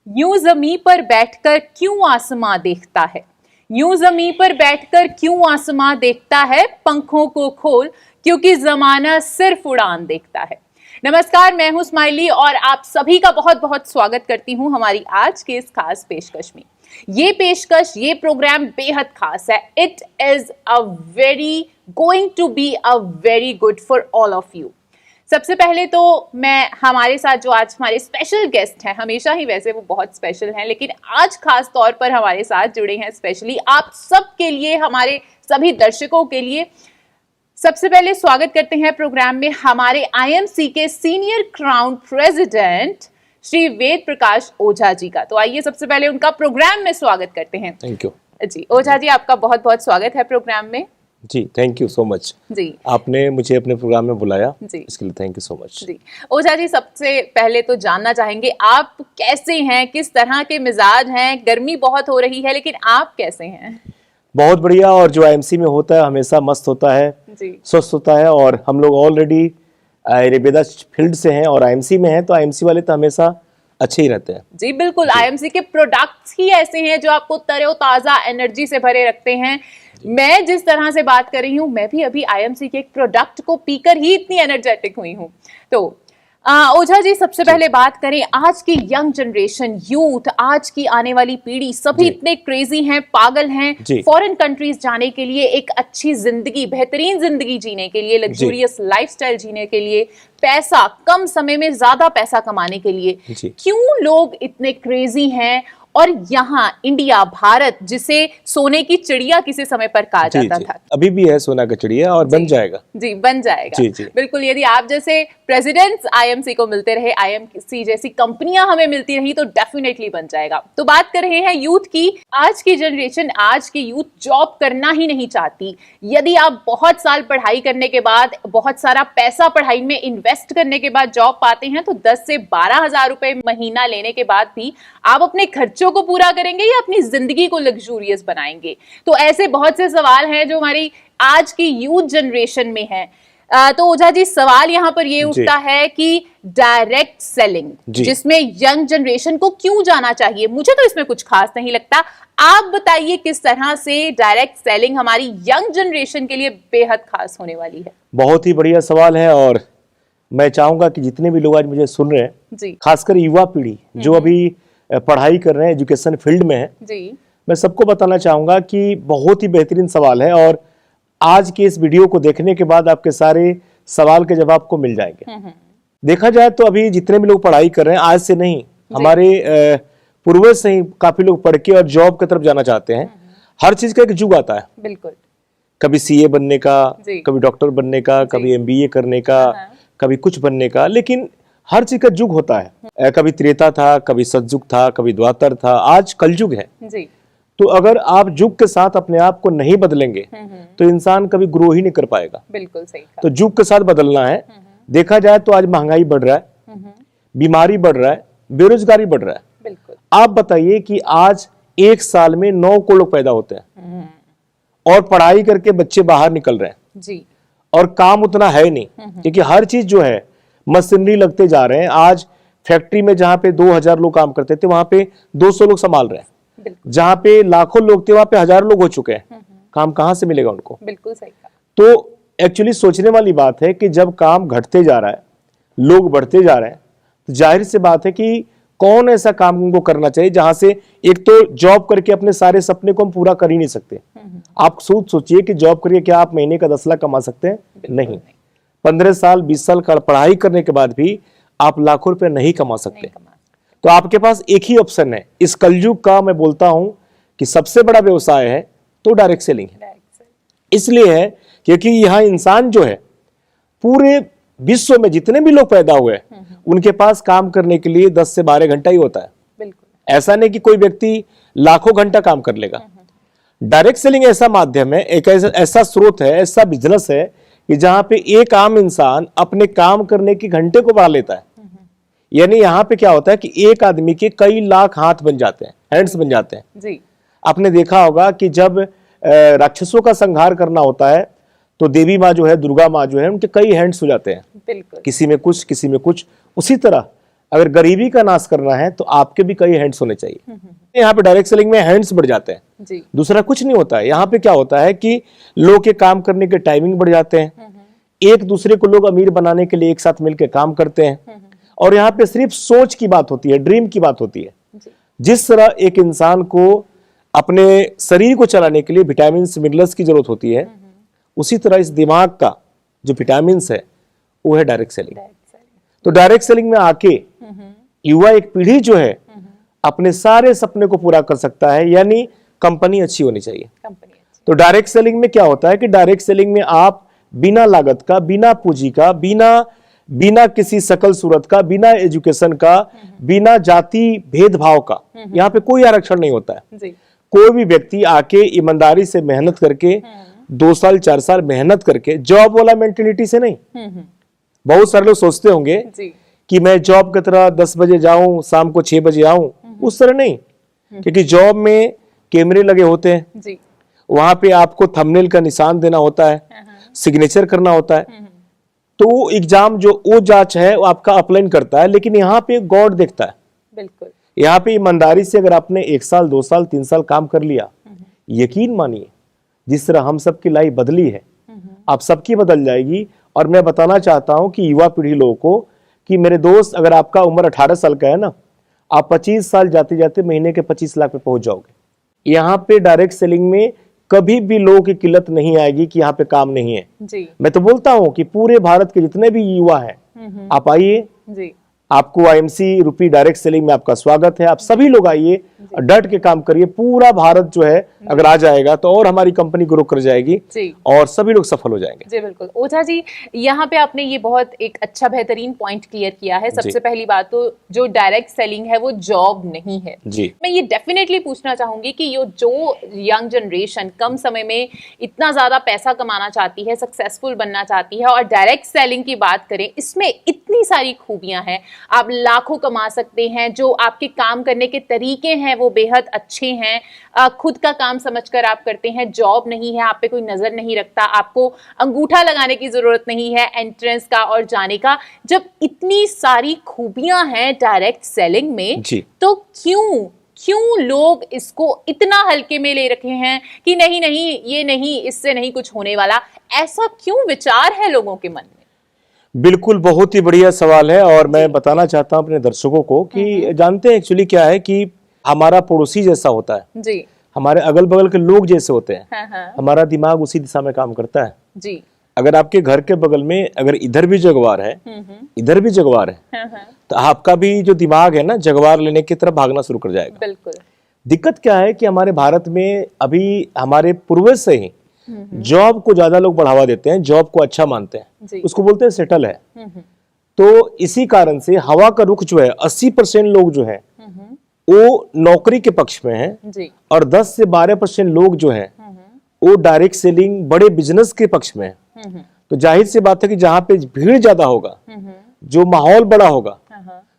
यूं ज़मीं पर बैठकर क्यों आसमां देखता है, यूं ज़मीं पर बैठकर क्यों आसमां देखता है, पंखों को खोल क्योंकि जमाना सिर्फ उड़ान देखता है। नमस्कार, मैं हूं स्माइली और आप सभी का बहुत बहुत स्वागत करती हूं हमारी आज के इस खास पेशकश में। ये पेशकश, ये प्रोग्राम बेहद खास है। It is going to be a very good for all of you. सबसे पहले तो मैं हमारे साथ जो आज हमारे स्पेशल गेस्ट हैं, हमेशा ही वैसे वो बहुत स्पेशल हैं, लेकिन आज खास तौर पर हमारे साथ जुड़े हैं स्पेशली आप सबके लिए, हमारे सभी दर्शकों के लिए। सबसे पहले स्वागत करते हैं प्रोग्राम में हमारे आईएमसी के senior crown president Shri Ved Prakash Ojha जी का। तो आइए सबसे पहले उनका प्रोग्राम में स्वागत करते हैं। थैंक यू जी। ओझा जी, आपका बहुत बहुत स्वागत है प्रोग्राम में। जी, थैंक यू सो मच जी, आपने मुझे अपने प्रोग्राम में बुलाया जी, इसके लिए थैंक यू सो मच। जी। ओझा जी, सबसे पहले तो जानना चाहेंगे आप कैसे हैं, किस तरह के मिजाज हैं। गर्मी बहुत हो रही है, लेकिन आप कैसे हैं? बहुत बढ़िया। और जो आईएमसी में होता है हमेशा मस्त होता है, स्वस्थ होता है। और हम लोग ऑलरेडी आयुर्वेदा फील्ड से हैं और आईएमसी में हैं, तो आईएमसी वाले तो हमेशा अच्छे ही रहते हैं। जी बिल्कुल, आईएमसी के प्रोडक्ट्स ही ऐसे हैं जो आपको तरोताजा एनर्जी से भरे रखते हैं। मैं जिस तरह से बात कर रही हूँ, मैं भी अभी आईएमसी के एक प्रोडक्ट को पीकर ही इतनी एनर्जेटिक हुई हूँ। तो ओझा जी, सबसे पहले बात करें, आज की यंग जनरेशन, यूथ, आज की आने वाली पीढ़ी, सभी इतने क्रेजी हैं, पागल हैं फॉरेन कंट्रीज जाने के लिए, एक अच्छी जिंदगी, बेहतरीन जिंदगी जीने के लिए, लग्जूरियस लाइफस्टाइल जीने के लिए, पैसा, कम समय में ज्यादा पैसा कमाने के लिए। क्यों लोग इतने क्रेजी हैं? और यहाँ इंडिया, भारत, जिसे सोने की चिड़िया किसी समय पर कहा जाता था, अभी भी है सोना का चिड़िया और बन जाएगा। जी, बन जाएगा। जी, जी। बिल्कुल, यदि आप जैसे प्रेसिडेंट्स आईएमसी को मिलते रहे, आईएमसी जैसी कंपनियां हमें मिलती रही, तो डेफिनेटली बन जाएगा। तो बात कर रहे हैं यूथ की। आज की जनरेशन, आज की यूथ जॉब करना ही नहीं चाहती। यदि आप बहुत साल पढ़ाई करने के बाद, बहुत सारा पैसा पढ़ाई में इन्वेस्ट करने के बाद जॉब पाते हैं, तो 10 से 12 हजार रुपए महीना लेने के बाद भी आप अपने खर्चों को पूरा करेंगे या अपनी जिंदगी को लग्जूरियस बनाएंगे? तो ऐसे बहुत से सवाल हैं जो हमारी आज की यूथ जनरेशन में है। तो ओझा जी, सवाल यहाँ पर ये उठता है कि डायरेक्ट सेलिंग, जिसमें यंग जनरेशन को क्यों जाना चाहिए? मुझे तो इसमें कुछ खास नहीं लगता। आप बताइए किस तरह से डायरेक्ट सेलिंग हमारी यंग जनरेशन के लिए बेहद खास होने वाली है। बहुत ही बढ़िया सवाल है और मैं चाहूंगा कि जितने भी लोग आज मुझे सुन रहे हैं, खासकर युवा पीढ़ी जो अभी पढ़ाई कर रहे हैं, एजुकेशन फील्ड में है, मैं सबको बताना चाहूंगा कि बहुत ही बेहतरीन सवाल है। और आज के इस वीडियो को देखने के बाद आपके सारे सवाल के जवाब को मिल जाएंगे। देखा जाए तो अभी जितने भी लोग पढ़ाई कर रहे हैं, आज से नहीं, हमारे पूर्वज से ही काफी लोग पढ़ के और जॉब की तरफ जाना चाहते हैं। हर चीज का एक युग आता है। बिल्कुल, कभी सीए बनने का, कभी डॉक्टर बनने का, कभी एमबीए करने का, कभी कुछ बनने का, लेकिन हर चीज का युग होता है। कभी त्रेता था, कभी सतयुग था, कभी द्वापर था, आज कलयुग है। तो अगर आप युग के साथ अपने आप को नहीं बदलेंगे तो इंसान कभी ग्रो ही नहीं कर पाएगा। बिल्कुल सही। तो युग के साथ बदलना है। देखा जाए तो आज महंगाई बढ़ रहा है, बीमारी बढ़ रहा है, बेरोजगारी बढ़ रहा है। बिल्कुल। आप बताइए कि आज एक साल में 9 करोड़ लोग पैदा होते हैं और पढ़ाई करके बच्चे बाहर निकल रहे हैं जी। और काम उतना है नहीं, क्योंकि हर चीज जो है मशीनरी लगते जा रहे हैं। आज फैक्ट्री में जहां पे 2000 लोग काम करते थे, वहां पे 200 लोग संभाल रहे हैं। जहां पे लाखों लोग थे, वहां पे 1000 लोग हो चुके हैं। काम कहां से मिलेगा उनको? बिल्कुल सही। तो एक्चुअली सोचने वाली बात है कि जब काम घटते जा रहा है, लोग बढ़ते जा रहे हैं, तो जाहिर सी बात है कि कौन ऐसा काम उनको करना चाहिए जहां से एक तो जॉब करके अपने सारे सपने को हम पूरा कर ही नहीं सकते। आप सोचिए कि जॉब करके क्या आप महीने का 10 लाख कमा सकते हैं? नहीं। 15 साल 20 साल का पढ़ाई करने के बाद भी आप लाखों रुपए नहीं कमा सकते। तो आपके पास एक ही ऑप्शन है इस कलयुग का। मैं बोलता हूं कि सबसे बड़ा व्यवसाय है तो डायरेक्ट सेलिंग है। इसलिए है क्योंकि यहाँ इंसान जो है, पूरे विश्व में जितने भी लोग पैदा हुए उनके पास काम करने के लिए 10 से 12 घंटा ही होता है। बिल्कुल। ऐसा नहीं कि कोई व्यक्ति लाखों घंटा काम कर लेगा। डायरेक्ट सेलिंग ऐसा माध्यम है, एक ऐसा स्रोत है, ऐसा बिजनेस है कि जहां पे एक आम इंसान अपने काम करने के घंटे को बढ़ा लेता है। यानी यहाँ पे क्या होता है कि एक आदमी के कई लाख हाथ बन जाते हैं, हैंड्स बन जाते हैं जी। आपने देखा होगा कि जब राक्षसों का संहार करना होता है तो देवी माँ जो है, दुर्गा माँ जो है, उनके कई हैंड्स हो जाते हैं। बिल्कुल। किसी में कुछ, किसी में कुछ। उसी तरह अगर गरीबी का नाश करना है तो आपके भी कई हैंड्स होने चाहिए। यहाँ पे डायरेक्ट सेलिंग में हैंड्स बढ़ जाते हैं जी। दूसरा कुछ नहीं होता है। यहाँ पे क्या होता है कि लोग के काम करने के टाइमिंग बढ़ जाते हैं, एक दूसरे को लोग अमीर बनाने के लिए एक साथ मिलकर काम करते हैं, और यहाँ पे सिर्फ सोच की बात होती है, ड्रीम की बात होती है। जिस तरह एक इंसान को अपने शरीर को चलाने के लिए विटामिन मिनरल्स की जरूरत होती है, उसी तरह इस दिमाग का जो विटामिन है वो है डायरेक्ट सेलिंग। तो डायरेक्ट सेलिंग में आके युवा एक पीढ़ी जो है अपने सारे सपने को पूरा कर सकता है, यानी कंपनी अच्छी होनी चाहिए। तो डायरेक्ट सेलिंग में क्या होता है कि डायरेक्ट सेलिंग में आप बिना लागत का, बिना पूंजी का, बिना किसी शकल सूरत का, बिना एजुकेशन का, बिना जाति भेदभाव का, यहाँ पे कोई आरक्षण नहीं होता है। कोई भी व्यक्ति आके ईमानदारी से मेहनत करके 2 साल 4 साल मेहनत करके, जॉब वाला मेंटेलिटी से नहीं। बहुत सारे लोग सोचते होंगे कि मैं जॉब की तरह 10 बजे जाऊं, शाम को 6 बजे आऊं, उस तरह नहीं। क्योंकि जॉब में कैमरे लगे होते हैं, वहां पे आपको थंबनेल का निशान देना होता है, सिग्नेचर करना होता है। तो एग्जाम जो वो जांच है वो आपका अपलाइन करता है, लेकिन यहाँ पे गॉड देखता है। बिल्कुल। यहाँ पे ईमानदारी से अगर आपने 1 साल 2 साल 3 साल काम कर लिया, यकीन मानिए जिस तरह हम सबकी लाइफ बदली है, आप सबकी बदल जाएगी। और मैं बताना चाहता हूं कि युवा पीढ़ी लोगों को कि मेरे दोस्त, अगर आपका उम्र 18 साल का है ना, आप 25 साल जाते जाते महीने के 25 लाख पे पहुंच जाओगे। यहाँ पे डायरेक्ट सेलिंग में कभी भी लोगों की किल्लत नहीं आएगी कि यहाँ पे काम नहीं है जी। मैं तो बोलता हूँ कि पूरे भारत के जितने भी युवा हैं, आप आइए, आपको IMC रूपी डायरेक्ट सेलिंग में आपका स्वागत है। आप सभी लोग आइए, डट के काम करिए। पूरा भारत जो है अगर आ जाएगा तो और हमारी कंपनी ग्रो कर जाएगी और सभी लोग सफल हो जाएंगे। जी बिल्कुल। ओझा जी, यहाँ पे आपने ये बहुत एक अच्छा बेहतरीन पॉइंट क्लियर किया है। सबसे पहली बात तो जो डायरेक्ट सेलिंग है वो जॉब नहीं है जी। मैं ये डेफिनेटली पूछना चाहूंगी कि ये जो यंग जनरेशन कम समय में इतना ज्यादा पैसा कमाना चाहती है, सक्सेसफुल बनना चाहती है, और डायरेक्ट सेलिंग की बात करें, इसमें इतनी सारी खूबियां हैं। आप लाखों कमा सकते हैं, जो आपके काम करने के तरीके हैं वो बेहद अच्छे हैं, खुद का काम समझकर आप करते हैं, जॉब नहीं है, आप पे कोई नजर नहीं रखता, आपको अंगूठा लगाने की जरूरत नहीं है एंट्रेंस का और जाने का। जब इतनी सारी खूबियां हैं डायरेक्ट सेलिंग में, तो क्यों लोग इसको इतना हल्के में ले रखे हैं कि नहीं ये नहीं, इससे नहीं कुछ होने वाला? ऐसा क्यों विचार है लोगों के मन में? बिल्कुल, बहुत ही बढ़िया सवाल है। और मैं बताना चाहता हूं अपने दर्शकों को कि जानते हैं एक्चुअली क्या है कि हमारा पड़ोसी जैसा होता है जी, हमारे अगल बगल के लोग जैसे होते हैं, हमारा दिमाग उसी दिशा में काम करता है जी। अगर आपके घर के बगल में अगर इधर भी जगवार है, इधर भी जगवार है, तो आपका भी जो दिमाग है ना, जगवार लेने की तरफ भागना शुरू कर जाएगा। बिल्कुल। दिक्कत क्या है कि हमारे भारत में अभी हमारे पूर्वज से ही जॉब को ज्यादा लोग बढ़ावा देते हैं, जॉब को अच्छा मानते हैं, उसको बोलते हैं सेटल है। तो इसी कारण से हवा का रुख जो है, 80% लोग जो है वो नौकरी के पक्ष में है, और 10 से 12% लोग जो है वो डायरेक्ट सेलिंग, बड़े बिजनेस के पक्ष में है। तो जाहिर सी बात है कि जहां पे भीड़ ज्यादा होगा, जो माहौल बड़ा होगा,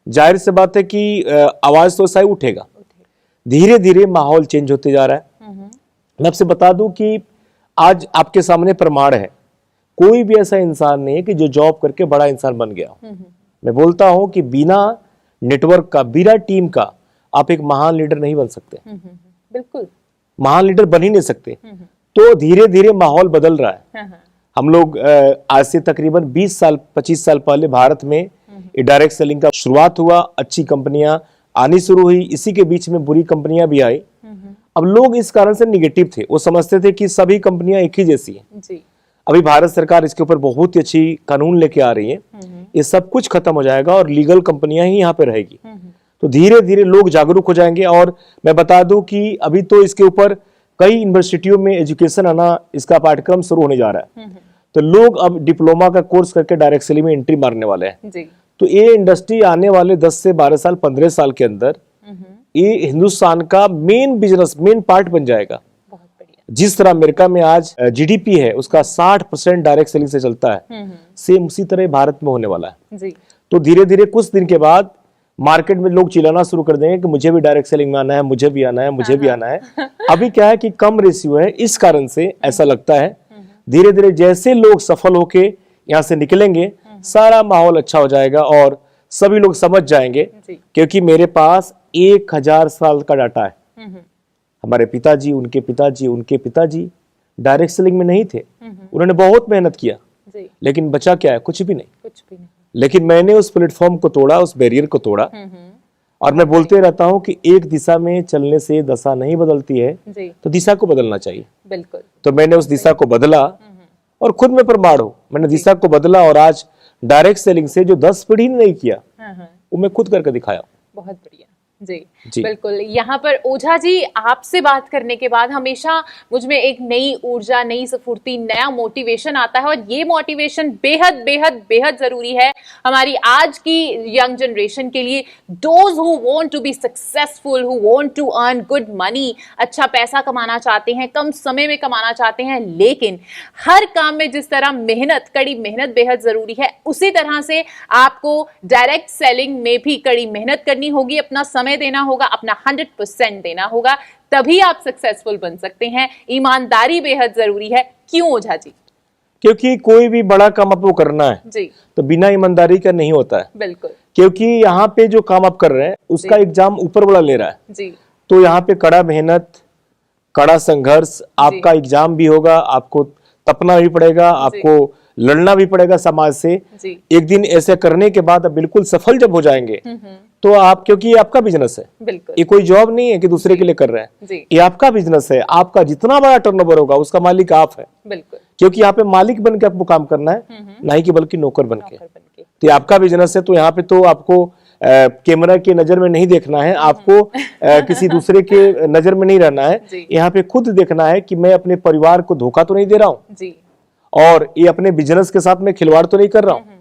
जाहिर सी बात है कि आवाज तो सही उठेगा। धीरे धीरे माहौल चेंज होते जा रहा है। मैं आपसे बता दूं कि आज आपके सामने प्रमाण है, कोई भी ऐसा इंसान नहीं है कि जो जॉब करके बड़ा इंसान बन गया। मैं बोलता हूं कि बिना नेटवर्क का, बिना टीम का आप एक महान लीडर नहीं बन सकते। बिल्कुल, महान लीडर बन ही नहीं सकते। तो धीरे धीरे माहौल बदल रहा है। हम लोग आज से तकरीबन 20 साल 25 साल पहले भारत में डायरेक्ट सेलिंग का शुरुआत हुआ, अच्छी कंपनियां आनी शुरू हुई, इसी के बीच में बुरी कंपनियां भी आई। अब लोग इस कारण से निगेटिव थे, वो समझते थे कि सभी कंपनियां एक ही जैसी हैं जी। अभी भारत सरकार इसके ऊपर बहुत ही अच्छी कानून लेके आ रही है, ये सब कुछ खत्म हो जाएगा और लीगल कंपनियां ही यहाँ पे रहेगी। तो धीरे धीरे लोग जागरूक हो जाएंगे। और मैं बता दूं कि अभी तो इसके ऊपर कई यूनिवर्सिटियों में एजुकेशन आना, इसका पाठ्यक्रम शुरू होने जा रहा है। तो लोग अब डिप्लोमा का कोर्स करके डायरेक्ट सेलिंग में एंट्री मारने वाले हैं। तो ये इंडस्ट्री आने वाले 10 से 12 साल 15 साल के अंदर ये हिंदुस्तान का मेन बिजनेस, मेन पार्ट बन जाएगा। जिस तरह अमेरिका में आज GDP है उसका 60% डायरेक्ट सेलिंग से चलता है, सेम उसी तरह भारत में होने वाला है जी। तो धीरे धीरे कुछ दिन के बाद मार्केट में लोग चिल्लाना शुरू कर देंगे कि मुझे भी डायरेक्ट सेलिंग में आना है, मुझे भी आना है, मुझे भी आना है। अभी क्या है कि कम रेशियो है, इस कारण से ऐसा लगता है। धीरे धीरे जैसे लोग सफल होके यहाँ से निकलेंगे, सारा माहौल अच्छा हो जाएगा और सभी लोग समझ जाएंगे, क्योंकि मेरे पास 1000 साल का डाटा है। हमारे पिताजी, उनके पिताजी, उनके पिताजी डायरेक्ट सेलिंग में नहीं थे, उन्होंने बहुत मेहनत किया, लेकिन बचा क्या है? कुछ भी नहीं। लेकिन मैंने उस प्लेटफॉर्म को तोड़ा, उस बैरियर को तोड़ा, और मैं बोलते रहता हूं कि एक दिशा में चलने से दशा नहीं बदलती है, तो दिशा को बदलना चाहिए। बिल्कुल। तो मैंने उस दिशा को बदला, और खुद में प्रमाण हूं, मैंने दिशा को बदला, और आज डायरेक्ट सेलिंग से जो 10 पीढ़ी ने नहीं किया, वो मैं खुद करके दिखाया। बहुत बढ़िया। जी बिल्कुल। यहाँ पर ओझा जी, आपसे बात करने के बाद हमेशा मुझ में एक नई ऊर्जा, नई स्फूर्ति, नया मोटिवेशन आता है, और ये मोटिवेशन बेहद बेहद बेहद जरूरी है हमारी आज की यंग जनरेशन के लिए। Those who want to be successful, who want to earn good money, अच्छा पैसा कमाना चाहते हैं, कम समय में कमाना चाहते हैं, लेकिन हर काम में जिस तरह मेहनत, कड़ी मेहनत बेहद जरूरी है, उसी तरह से आपको डायरेक्ट सेलिंग में भी कड़ी मेहनत करनी होगी, अपना समय देना होगा, अपना 100% देना होगा, तभी आप सक्सेसफुल बन सकते हैं। ईमानदारी बेहद जरूरी है। क्यों ओझा जी? क्योंकि कोई भी बड़ा काम आपको करना है जी, तो बिना ईमानदारी का नहीं होता है। बिल्कुल। क्योंकि यहाँ पे जो काम आप कर रहे हैं उसका एग्जाम ऊपर वाला ले रहा है जी, तो यहाँ पे कड़ा मेहनत, कड़ा संघर्ष, आपका एग्जाम भी होगा, आपको तपना भी पड़ेगा, आपको लड़ना भी पड़ेगा समाज से। एक दिन ऐसे करने के बाद आप बिल्कुल सफल जब हो जाएंगे, तो आप, क्योंकि ये आपका बिजनेस है, ये कोई जॉब नहीं है कि दूसरे के लिए कर रहे हैं, ये आपका बिजनेस है। आपका जितना बड़ा टर्नओवर होगा उसका मालिक आप है, क्योंकि यहाँ पे मालिक बन के आपको काम करना है, नहीं कि बल्कि नौकर बन के। तो ये आपका बिजनेस है, तो यहाँ पे तो आपको कैमरा के नजर में नहीं देखना है, आपको किसी दूसरे के नजर में नहीं रहना है, यहाँ पे खुद देखना है कि मैं अपने परिवार को धोखा तो नहीं दे रहा हूँ, और ये अपने बिजनेस के साथ मैं खिलवाड़ तो नहीं कर रहा हूँ।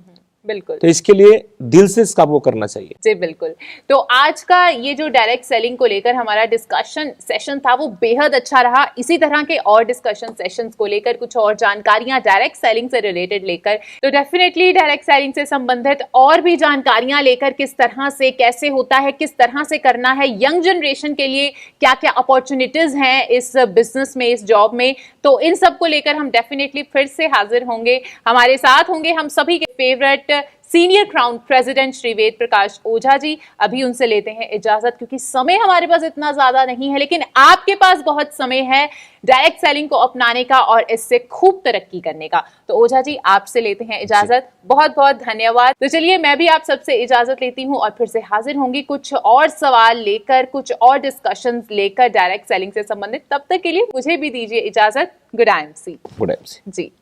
बिल्कुल। तो इसके लिए दिल से इसका वो करना चाहिए। जी बिल्कुल। तो आज का ये जो डायरेक्ट सेलिंग को लेकर हमारा डिस्कशन सेशन था, वो बेहद अच्छा रहा। इसी तरह के और डिस्कशन सेशंस को लेकर, कुछ और जानकारियां डायरेक्ट सेलिंग से रिलेटेड लेकर, तो डेफिनेटली डायरेक्ट सेलिंग से संबंधित और भी जानकारियां लेकर, किस तरह से, कैसे होता है, किस तरह से करना है, यंग जनरेशन के लिए क्या क्या अपॉर्चुनिटीज हैं इस बिजनेस में, इस जॉब में, तो इन सब को लेकर हम डेफिनेटली फिर से हाजिर होंगे। हमारे साथ होंगे हम सभी के favourite senior crown president Shri Ved Prakash Ojha ji. अभी उनसे लेते हैं इजाजत, क्योंकि समय हमारे पास इतना ज्यादा नहीं है, लेकिन आपके पास बहुत समय है डायरेक्ट सेलिंग को अपनाने का और इससे खूब तरक्की करने का। तो ओझा जी, आपसे लेते हैं इजाजत। बहुत बहुत धन्यवाद। तो चलिए, मैं भी आप सबसे इजाजत लेती हूँ और फिर से हाजिर होंगी कुछ और सवाल लेकर, कुछ और डिस्कशंस लेकर डायरेक्ट सेलिंग से संबंधित। तब तक के लिए मुझे भी दीजिए इजाजत। Good I am C. Good I am C. Ji.